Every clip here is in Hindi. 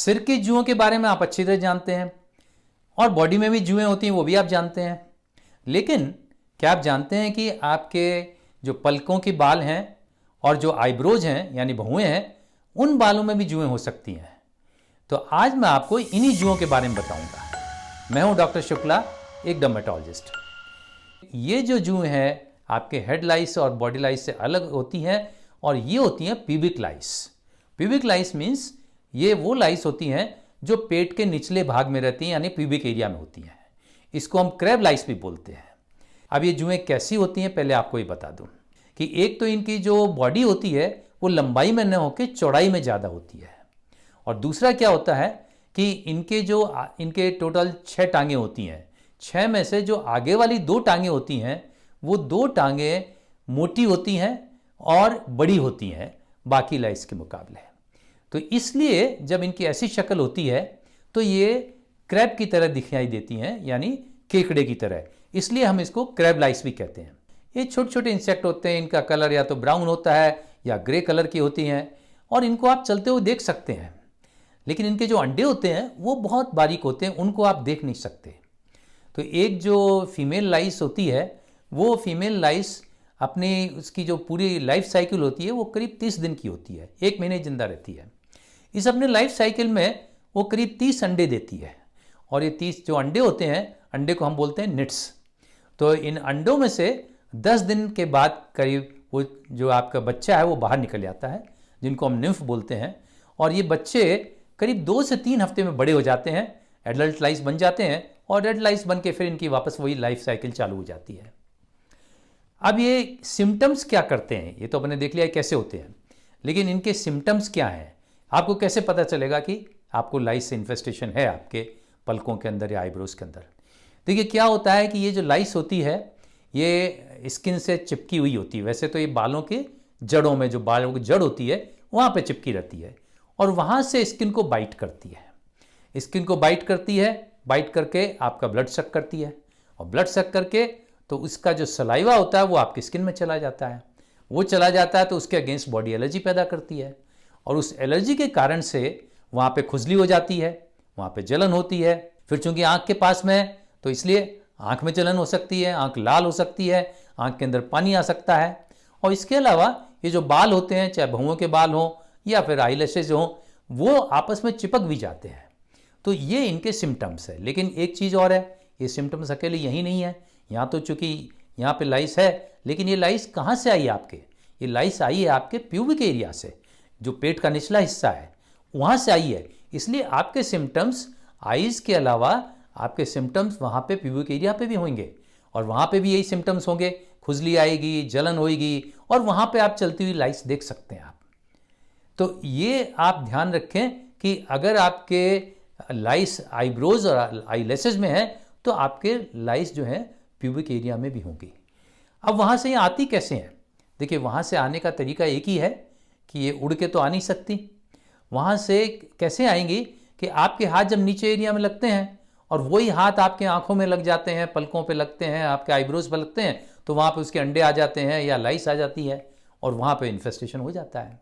सिर के जुओं के बारे में आप अच्छी तरह जानते हैं और बॉडी में भी जुएं होती हैं वो भी आप जानते हैं। लेकिन क्या आप जानते हैं कि आपके जो पलकों के बाल हैं और जो आईब्रोज हैं यानी भौहें हैं, उन बालों में भी जुएं हो सकती हैं। तो आज मैं आपको इन्हीं जुओं के बारे में बताऊंगा। मैं हूं डॉक्टर शुक्ला, एक डर्मेटोलॉजिस्ट। ये जो जुएं हैं आपके हेड लाइस और बॉडी लाइस से अलग होती हैं और ये होती हैं प्यूबिक लाइस। प्यूबिक लाइस मीन्स ये वो लाइस होती हैं जो पेट के निचले भाग में रहती हैं यानी प्यूबिक एरिया में होती हैं। इसको हम क्रैब लाइस भी बोलते हैं। अब ये जुएं कैसी होती हैं पहले आपको ये बता दूं कि एक तो इनकी जो बॉडी होती है वो लंबाई में न होकर चौड़ाई में ज़्यादा होती है, और दूसरा क्या होता है कि इनके टोटल 6 टांगें होती हैं। 6 में से जो आगे वाली 2 टांगें होती हैं वो 2 टांगें मोटी होती हैं और बड़ी होती हैं बाकी लाइस के मुकाबले। तो इसलिए जब इनकी ऐसी शक्ल होती है तो ये क्रैब की तरह दिखाई देती हैं यानी केकड़े की तरह, इसलिए हम इसको क्रैब लाइस भी कहते हैं। ये छोटे छोटे इंसेक्ट होते हैं, इनका कलर या तो ब्राउन होता है या ग्रे कलर की होती हैं और इनको आप चलते हुए देख सकते हैं। लेकिन इनके जो अंडे होते हैं वो बहुत बारीक होते हैं, उनको आप देख नहीं सकते। तो एक जो फीमेल लाइस होती है वो फीमेल लाइस अपनी उसकी जो पूरी लाइफ साइकिल होती है वो करीब 30 दिन की होती है, 1 महीने जिंदा रहती है। इस अपने लाइफ साइकिल में वो करीब 30 अंडे देती है और ये 30 जो अंडे होते हैं, अंडे को हम बोलते हैं निट्स। तो इन अंडों में से 10 दिन के बाद करीब वो जो आपका बच्चा है वो बाहर निकल जाता है, जिनको हम निम्फ बोलते हैं। और ये बच्चे करीब 2 से 3 हफ्ते में बड़े हो जाते हैं, एडल्ट लाइस बन जाते हैं और एडल्ट लाइस बन के फिर इनकी वापस वही लाइफ साइकिल चालू हो जाती है। अब ये सिम्टम्स क्या करते हैं ये तो अपने देख लिया कैसे होते हैं, लेकिन इनके सिम्टम्स क्या हैं, आपको कैसे पता चलेगा कि आपको लाइस से इन्फेस्टेशन है आपके पलकों के अंदर या आईब्रोज के अंदर। देखिए क्या होता है कि ये जो लाइस होती है ये स्किन से चिपकी हुई होती है। वैसे तो ये बालों के जड़ों में, जो बालों की जड़ होती है वहाँ पे चिपकी रहती है और वहाँ से स्किन को बाइट करती है। स्किन को बाइट करती है, बाइट करके आपका ब्लड सक करती है और ब्लड सक करके तो उसका जो सलाइवा होता है वो आपकी स्किन में चला जाता है। वो चला जाता है तो उसके अगेंस्ट बॉडी एलर्जी पैदा करती है और उस एलर्जी के कारण से वहाँ पे खुजली हो जाती है, वहाँ पे जलन होती है। फिर चूंकि आँख के पास में है तो इसलिए आँख में जलन हो सकती है, आँख लाल हो सकती है, आँख के अंदर पानी आ सकता है। और इसके अलावा ये जो बाल होते हैं, चाहे भौहों के बाल हों या फिर आईलैशेज हों, वो आपस में चिपक भी जाते हैं। तो ये इनके सिम्टम्स है। लेकिन एक चीज़ और है, ये सिम्टम्स अकेले यही नहीं है। यहाँ तो चूंकि यहाँ पे लाइस है, लेकिन ये लाइस कहाँ से आई है आपके? ये लाइस आई है आपके प्यूबिक एरिया से, जो पेट का निचला हिस्सा है वहाँ से आई है। इसलिए आपके सिम्टम्स आइज के अलावा आपके सिम्टम्स वहाँ पे प्यूबिक एरिया पे भी होंगे और वहाँ पे भी यही सिम्टम्स होंगे, खुजली आएगी, जलन होएगी और वहाँ पे आप चलती हुई लाइस देख सकते हैं आप। तो ये आप ध्यान रखें कि अगर आपके लाइस आईब्रोज और आईलैशेज में है तो आपके लाइस जो है प्यूबिक एरिया में भी होंगी। अब वहाँ से ये आती कैसे हैं? देखिए वहाँ से आने का तरीका एक ही है कि ये उड़ के तो आ नहीं सकती। वहाँ से कैसे आएंगी कि आपके हाथ जब नीचे एरिया में लगते हैं और वही हाथ आपके आंखों में लग जाते हैं, पलकों पे लगते हैं, आपके आईब्रोज पे लगते हैं, तो वहाँ पे उसके अंडे आ जाते हैं या लाइस आ जाती है और वहाँ पे इन्फेस्टेशन हो जाता है।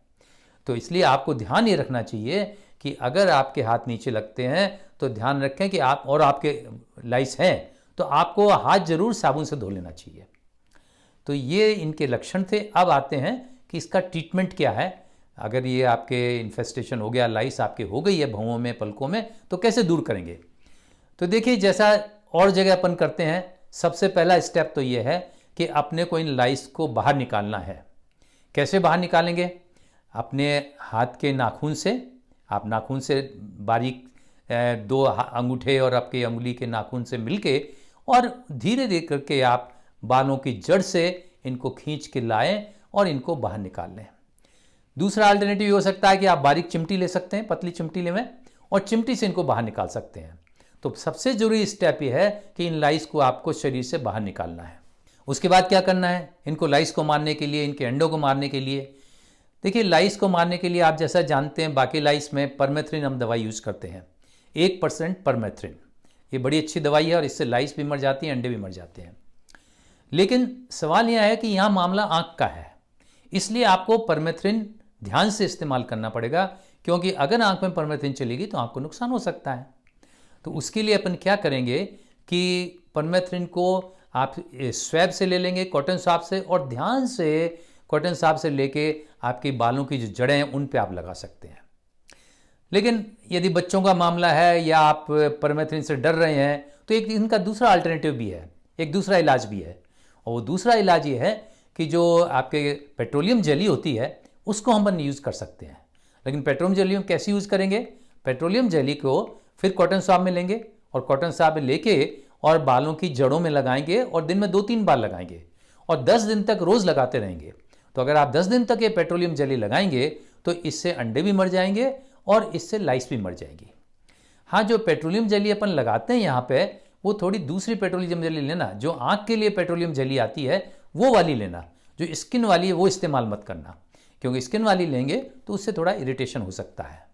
तो इसलिए आपको ध्यान ये रखना चाहिए कि अगर आपके हाथ नीचे लगते हैं तो ध्यान रखें कि आप और आपके लाइस हैं तो आपको हाथ जरूर साबुन से धो लेना चाहिए। तो ये इनके लक्षण थे। अब आते हैं कि इसका ट्रीटमेंट क्या है। अगर ये आपके इन्फेस्टेशन हो गया, लाइस आपके हो गई है भौहों में, पलकों में, तो कैसे दूर करेंगे? तो देखिए जैसा और जगह अपन करते हैं, सबसे पहला स्टेप तो ये है कि अपने को इन लाइस को बाहर निकालना है। कैसे बाहर निकालेंगे? अपने हाथ के नाखून से, आप नाखून से बारीक 2 अंगूठे और आपके उंगली के नाखून से मिलके और धीरे धीरे करके आप बालों की जड़ से इनको खींच के लाएं और इनको बाहर निकाल लें। दूसरा अल्टरनेटिव हो सकता है कि आप बारीक चिमटी ले सकते हैं, पतली चिमटी लें और चिमटी से इनको बाहर निकाल सकते हैं। तो सबसे जरूरी स्टेप यह है कि इन लाइस को आपको शरीर से बाहर निकालना है। उसके बाद क्या करना है? इनको लाइस को मारने के लिए, इनके अंडों को मारने के लिए, देखिए लाइस को मारने के लिए आप जैसा जानते हैं बाकी लाइस में परमेथ्रिन हम दवाई यूज़ करते हैं, 1% परमेथ्रिन। ये बड़ी अच्छी दवाई है और इससे लाइस भी मर जाती है, अंडे भी मर जाते हैं। लेकिन सवाल यह है कि यहाँ मामला आँख का है, इसलिए आपको परमेथ्रिन ध्यान से इस्तेमाल करना पड़ेगा क्योंकि अगर आंख में परमेथ्रिन चलेगी तो आंख को नुकसान हो सकता है। तो उसके लिए अपन क्या करेंगे कि परमेथ्रिन को आप स्वैब से ले लेंगे, कॉटन स्वाब से, और ध्यान से कॉटन स्वाब से लेके आपके बालों की जो जड़ें हैं उन पे आप लगा सकते हैं। लेकिन यदि बच्चों का मामला है या आप परमेथ्रिन से डर रहे हैं तो एक इनका दूसरा अल्टरनेटिव भी है, एक दूसरा इलाज भी है। और वो दूसरा इलाज ये है कि जो आपके पेट्रोलियम जेली होती है उसको हम यूज़ कर सकते हैं। लेकिन पेट्रोलियम जेली हम कैसे यूज़ करेंगे? पेट्रोलियम जेली को फिर कॉटन स्वाब में लेंगे और कॉटन स्वाब में लेके और बालों की जड़ों में लगाएंगे और दिन में 2-3 बार लगाएंगे और 10 दिन तक रोज़ लगाते रहेंगे। तो अगर आप 10 दिन तक ये पेट्रोलियम जेली लगाएंगे तो इससे अंडे भी मर जाएंगे और इससे लाइस भी मर जाएगी। हाँ, जो पेट्रोलियम जेली अपन लगाते हैं यहाँ पे, वो थोड़ी दूसरी पेट्रोलियम जेली लेना। जो आँख के लिए पेट्रोलियम जेली आती है वो वाली लेना, जो स्किन वाली है वो इस्तेमाल मत करना, क्योंकि स्किन वाली लेंगे तो उससे थोड़ा इरिटेशन हो सकता है।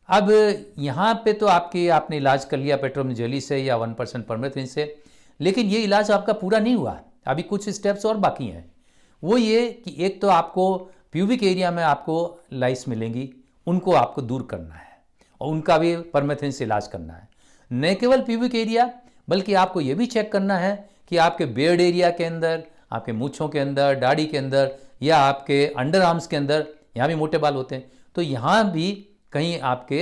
अब यहाँ पे तो आपने इलाज कर लिया पेट्रोलियम जेली से या 1% परमेथ्रिन से, लेकिन ये इलाज आपका पूरा नहीं हुआ, अभी कुछ स्टेप्स और बाकी हैं। वो ये कि एक तो आपको प्यूबिक एरिया में आपको लाइस मिलेंगी, उनको आपको दूर करना है और उनका भी परमेथ्रिन से इलाज करना है। न केवल प्यूबिक एरिया, बल्कि आपको ये भी चेक करना है कि आपके बियर्ड एरिया के अंदर, आपके मूँछों के अंदर, दाढ़ी के अंदर या आपके अंडर आर्म्स के अंदर, यहाँ भी मोटे बाल होते हैं, तो यहाँ भी कहीं आपके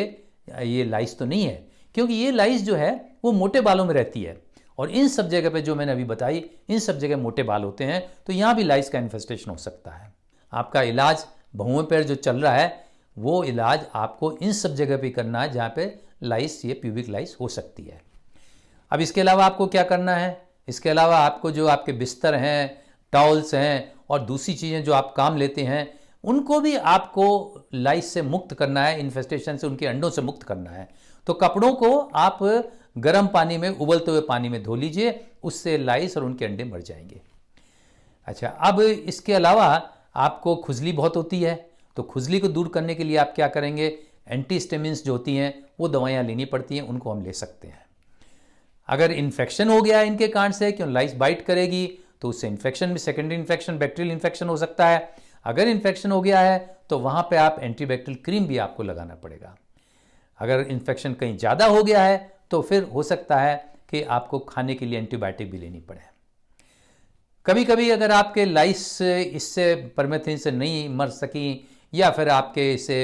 ये लाइस तो नहीं है, क्योंकि ये लाइस जो है वो मोटे बालों में रहती है और इन सब जगह पे जो मैंने अभी बताई, इन सब जगह मोटे बाल होते हैं, तो यहाँ भी लाइस का इन्फेस्टेशन हो सकता है। आपका इलाज भौंवे पैर जो चल रहा है वो इलाज आपको इन सब जगह पे करना है जहाँ पे लाइस, ये प्यूबिक लाइस हो सकती है। अब इसके अलावा आपको क्या करना है? इसके अलावा आपको जो आपके बिस्तर हैं, टॉवल्स हैं और दूसरी चीज़ें जो आप काम लेते हैं, उनको भी आपको लाइस से मुक्त करना है, इन्फेस्टेशन से, उनके अंडों से मुक्त करना है। तो कपड़ों को आप गर्म पानी में, उबलते हुए पानी में धो लीजिए, उससे लाइस और उनके अंडे मर जाएंगे। अच्छा, अब इसके अलावा आपको खुजली बहुत होती है, तो खुजली को दूर करने के लिए आप क्या करेंगे? एंटीहिस्टामिन्स जो होती हैं वो दवाइयाँ लेनी पड़ती हैं, उनको हम ले सकते हैं। अगर इन्फेक्शन हो गया है इनके कांड से, क्यों लाइस बाइट करेगी तो उससे इन्फेक्शन भी, सेकेंडरी इन्फेक्शन, बैक्टीरियल इन्फेक्शन हो सकता है। अगर इन्फेक्शन हो गया है तो वहाँ पे आप एंटीबैक्टीरियल क्रीम भी आपको लगाना पड़ेगा। अगर इन्फेक्शन कहीं ज़्यादा हो गया है तो फिर हो सकता है कि आपको खाने के लिए एंटीबायोटिक भी लेनी पड़े। कभी कभी अगर आपके लाइस इससे परमेथ्रिन से नहीं मर सकी या फिर आपके इसे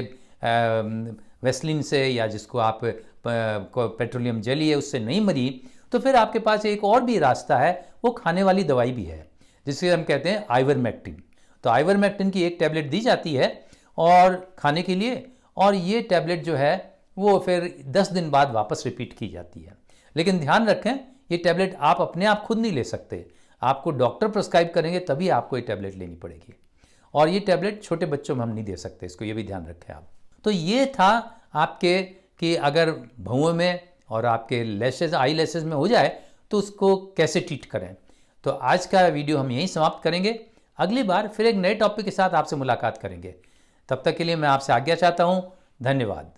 वेस्लिन से या जिसको आप पेट्रोलियम जेली है उससे नहीं मरी, तो फिर आपके पास एक और भी रास्ता है, वो खाने वाली दवाई भी है जिसे हम कहते हैं आइवरमेक्टिन। तो आइवरमेक्टिन की एक टैबलेट दी जाती है और खाने के लिए, और ये टैबलेट जो है वो फिर 10 दिन बाद वापस रिपीट की जाती है। लेकिन ध्यान रखें, ये टैबलेट आप अपने आप खुद नहीं ले सकते, आपको डॉक्टर प्रिस्क्राइब करेंगे तभी आपको ये टैबलेट लेनी पड़ेगी। और ये टैबलेट छोटे बच्चों में हम नहीं दे सकते, इसको ये भी ध्यान रखें आप। तो ये था आपके कि अगर भौंवे में और आपके लैशेज, आई लैशेज में हो जाए तो उसको कैसे ट्रीट करें। तो आज का वीडियो हम यहीं समाप्त करेंगे। अगली बार फिर एक नए टॉपिक के साथ आपसे मुलाकात करेंगे। तब तक के लिए मैं आपसे आज्ञा चाहता हूँ। धन्यवाद।